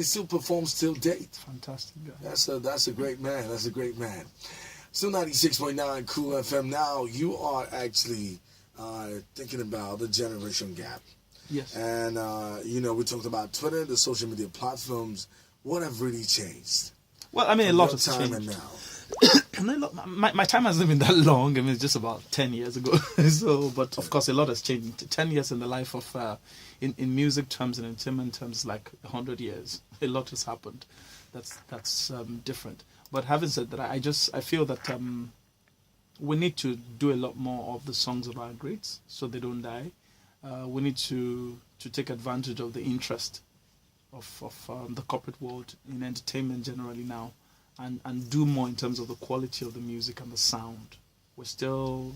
still performs till date. Fantastic guy. That's a great man. That's a great man. Still 96.9 Cool FM. Now you are actually thinking about the generation gap. Yes. And we talked about Twitter, the social media platforms. What have really changed? Well, I mean, a lot has time changed. And now. my time hasn't been that long. I mean, it's just about 10 years ago. So, but of course, a lot has changed. 10 years in the life of, in music terms and entertainment terms, like 100 years. A lot has happened. That's different. But having said that, I feel that we need to do a lot more of the songs of our greats so they don't die. We need to take advantage of the interest of the corporate world in entertainment generally now, and do more in terms of the quality of the music and the sound. It's still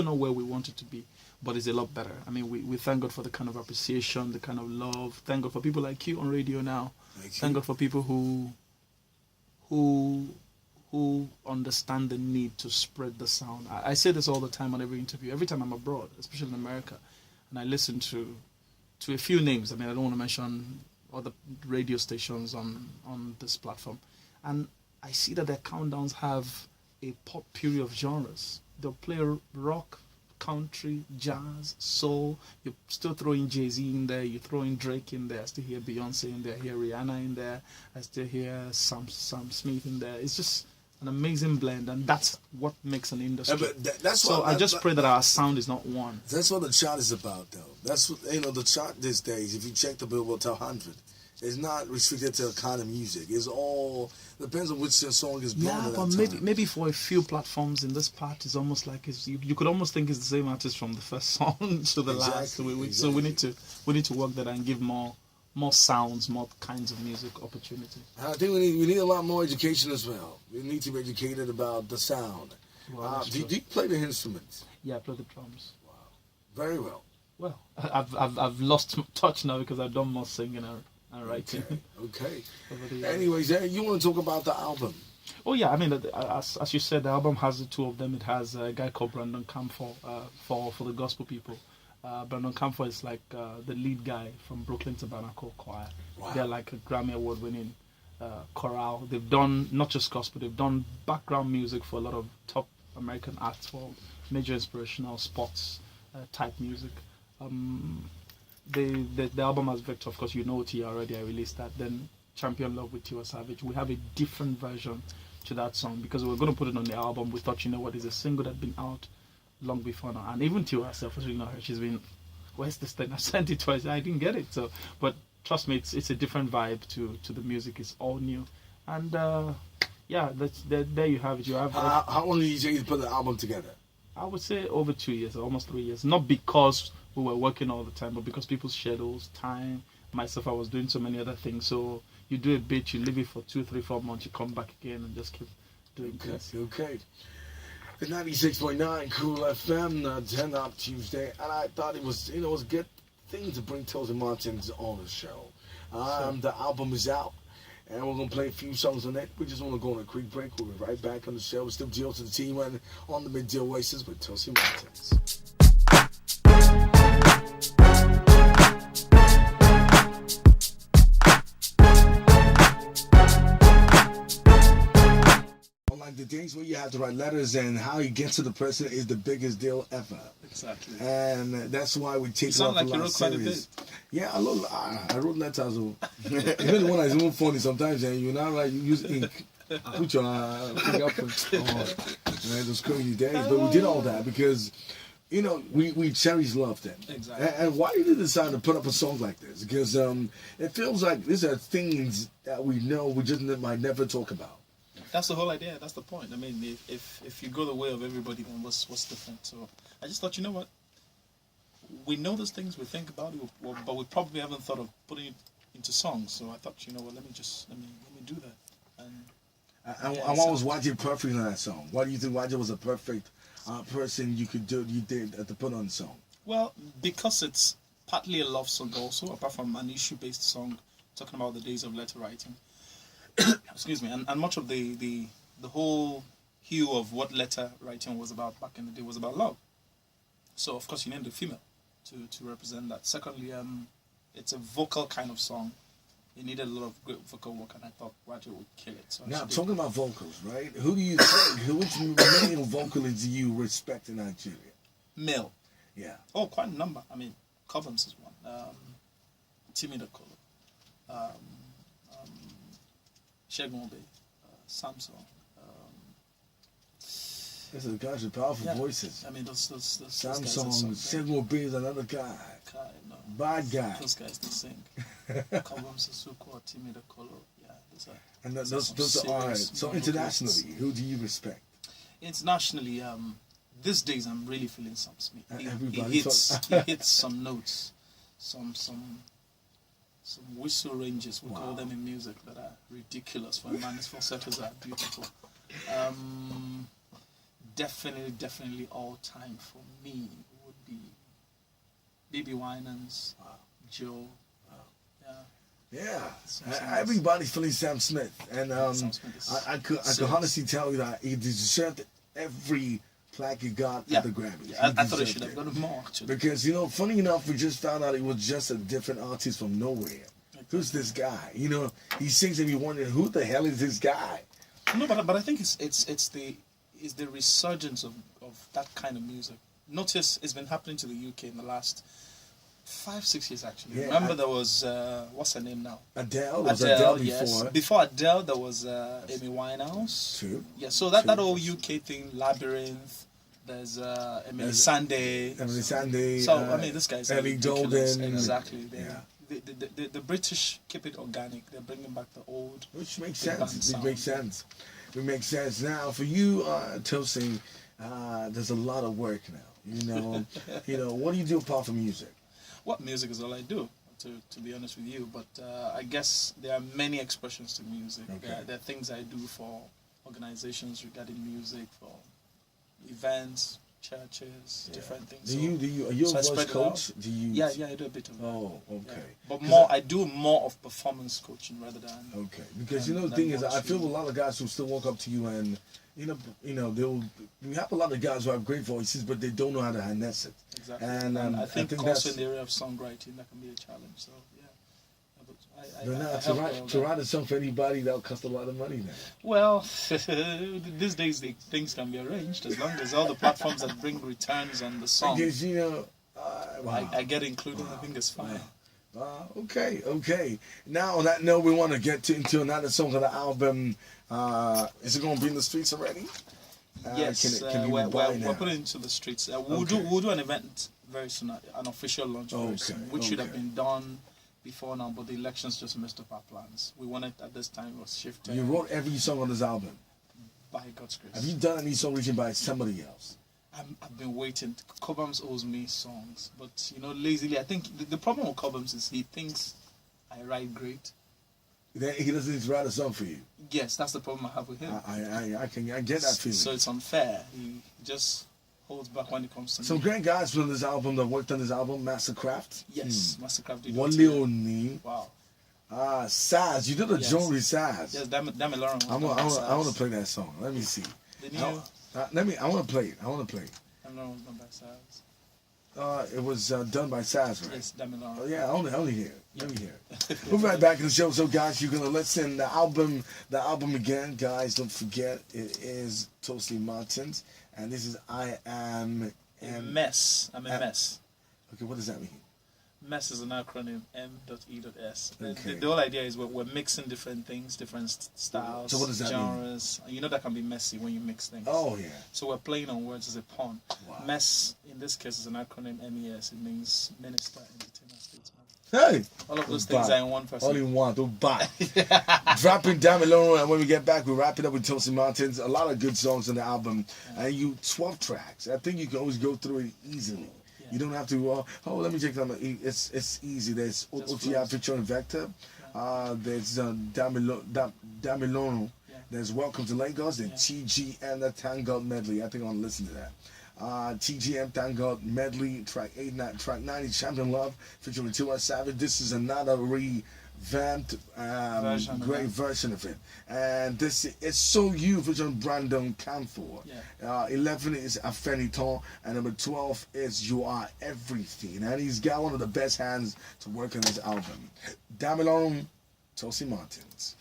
not where we want it to be, but it's a lot better. I mean, we thank God for the kind of appreciation, the kind of love. Thank God for people like you on radio now. Thank God for people who understand the need to spread the sound. I say this all the time on every interview. Every time I'm abroad, especially in America, and I listen to a few names. I mean, I don't want to mention other radio stations on this platform, and I see that their countdowns have a potpourri of genres. They'll play rock, country, jazz, soul. You still throw in Jay-Z in there. You throw in Drake in there. I still hear Beyonce in there. I hear Rihanna in there. I still hear Sam Smith in there. It's just an amazing blend, and that's what makes an industry. I just pray that our sound is not one. That's what the chart is about, though. That's what, the chart these days. If you check the Billboard Top 100, it's not restricted to kind of music. It's all depends on which song is blown. Yeah, but maybe for a few platforms in this part, it's almost like you could almost think it's the same artist from the first song to the last. So we need to work that and give more sounds, more kinds of music opportunity. I think we need a lot more education as well. We need to be educated about the sound. Well, do you play the instruments? Yeah, I play the drums. Wow, very well. Well, I've lost touch now because I've done more singing and writing. Okay. Anyways, you want to talk about the album? Oh yeah, I mean, as you said, the album has the two of them. It has a guy called Brandon Camphor for the gospel people. Brandon Camphor is like the lead guy from Brooklyn Tabernacle Choir. Wow. They're like a Grammy Award winning chorale. They've done not just gospel, they've done background music for a lot of top American acts for major inspirational sports type music. The album has Victor, of course, you know T already, I released that. Then Champion Love with Tiwa Savage. We have a different version to that song because we were going to put it on the album. We thought, it's a single that had been out long before now. And even Tiwa herself was really not her. She's been, where's this thing? I sent it twice. I didn't get it. So, but trust me, it's a different vibe to the music. It's all new. And there you have it. You have how long did you take to put the album together? I would say over 2 years, almost 3 years. Not because we were working all the time, but because people's schedules, time, myself, I was doing so many other things. So you do a bit, you leave it for 2, 3, 4 months, you come back again and just keep doing things. Okay. The 96.9 Cool FM, 10 up Tuesday, and I thought it was a good thing to bring Tosin Martins on the show. The album is out, and we're going to play a few songs on it. We just want to go on a quick break. We'll be right back on the show. We're still Gio to the team on the Midday Oasis with Tosin Martins. Like the days where you have to write letters and how you get to the person is the biggest deal ever. Exactly. And that's why we take it off like a lot serious. Yeah, I wrote letters. Even when I was funny sometimes, and you use ink. Put your fingerprint on. Those crazy days. But we did all that because, we cherish love then. Exactly. And why did you decide to put up a song like this? Because it feels like these are things that we know we just might never talk about. That's the whole idea. That's the point. I mean, if you go the way of everybody, then what's different? So I just thought, we know those things, we think about it, but we probably haven't thought of putting it into songs. So I thought, let me do that. And what was Wajid perfect in that song? Why do you think Wajid was a perfect person you did to put on the song? Well, because it's partly a love song also, apart from an issue-based song talking about the days of letter writing. Excuse me, and much of the whole hue of what letter writing was about back in the day was about love. So of course you named a female to represent that. Secondly, it's a vocal kind of song, it needed a lot of great vocal work, and I thought Roger would kill it. So Now, talking about vocals, right? Who do you think, which male vocalist do you respect in Nigeria? Male. Yeah. Oh, quite a number. I mean, Cobhams is one. Temi Shegun Obe, Samsung. Those are the guys with powerful voices. I mean, those Samsung, Shegun Obe is another guy. No. Bad guy. Those guys they sing. Cobhams Suko, Temi yeah, those are. And those are so internationally. Who do you respect? Internationally, these days I'm really feeling Sam Smith. Everybody He hits some notes, some whistle ranges, we call them in music, that are ridiculous for a man. His falsettos are beautiful. Definitely all time for me would be B.B. Winans, Joe. Yeah, everybody's feeling Sam Smith, and I could honestly tell you that he deserved every plaque he got at the Grammys. Yeah, I thought he should have gotten more, actually. Because, funny enough, we just found out he was just a different artist from nowhere. Who's this guy? He sings and you wonder, who the hell is this guy? No, but I think it's the resurgence of that kind of music. Notice it's been happening to the UK in the last 5-6 years, actually. Yeah, Remember there was, what's her name now? Adele. There was Adele before. Yes. Before Adele, there was Amy Winehouse. True. Yeah, so that whole UK thing, Labyrinth, there's Emily Sandé. So, I mean, this guy's Ellie Golden. Exactly. Yeah. The British keep it organic. They're bringing back the old. Which makes sense. It makes sense. Now, for you, Tosin, there's a lot of work now. What do you do apart from music? What music is all I do, to be honest with you. But I guess there are many expressions to music. Okay. There are things I do for organizations regarding music, for events, churches, different things. Are you a voice coach? Yeah, I do a bit of that. Oh, okay. Yeah. But I do more of performance coaching rather than. Okay, because the thing is, I feel a lot of guys who still walk up to you and we have a lot of guys who have great voices, but they don't know how to harness it. Exactly. And I think also in the area of songwriting that can be a challenge. So to write a song for anybody, that'll cost a lot of money now. Well, these days things can be arranged as long as all the platforms that bring returns on the song. Because I get included. I think it's fine. Okay. Now on that note, we want to get into another song of the album. Is it going to be in the streets already? Yes, we're putting it into the streets. We'll do an event very soon, an official launch very soon, which should have been done before now, but the elections just messed up our plans. We wanted at this time was shifted. You wrote every song on this album? By God's grace. Have you done any song written by somebody else? I've been waiting. Cobhams owes me songs, but lazily, I think the problem with Cobhams is he thinks I write great. He doesn't need to write a song for you. Yes, that's the problem I have with him. I get that feeling. So it's unfair. He just holds back when it comes to some great guys from this album that worked on this album, Mastercraft. Yes, Mastercraft did. Wale. Wow. Saz, you did a joint with Saz. Yes, Dami Lauren. I want to play that song. Let me see. I want to play it. Dami Lauren was done by Saz. It was done by Saz, right? Yes, Dami Lauren. Oh yeah, I only hear it. Let me hear it. We'll be right back in the show. So guys, you're gonna listen the album again, guys. Don't forget it is Tosin Martins, and this is I Am a Mess. I'm a mess. Okay, what does that mean? MESS is an acronym, M.E.S. Okay. The whole idea is we're mixing different things, different styles, so what does that genres. Mean? That can be messy when you mix things. Oh, yeah. So we're playing on words as a pun. Wow. MESS, in this case, is an acronym, MES. It means Minister, Entertainer, Statesman. Hey! All of those things are in one person. All in one, don't buy. Dropping Dami Lauren, and when we get back, we wrap it up with Tosin Martins. A lot of good songs on the album. And 12 tracks. I think you can always go through it easily. You don't have to, let me check that. It's easy. There's OTI featuring Vector. There's Dami Lauren. There's Welcome to Lagos. And TGM, the Thank God medley. I think I want to listen to that. TGM Thank God medley, track 90, Champion Love, featuring 2 Savage. This is another revamped, great version of it. And this is So You, featuring Brandon Camphor. 11 is Afeniton, and number 12 is You Are Everything. And he's got one of the best hands to work on this album. Dami Lauren, Tosin Martins.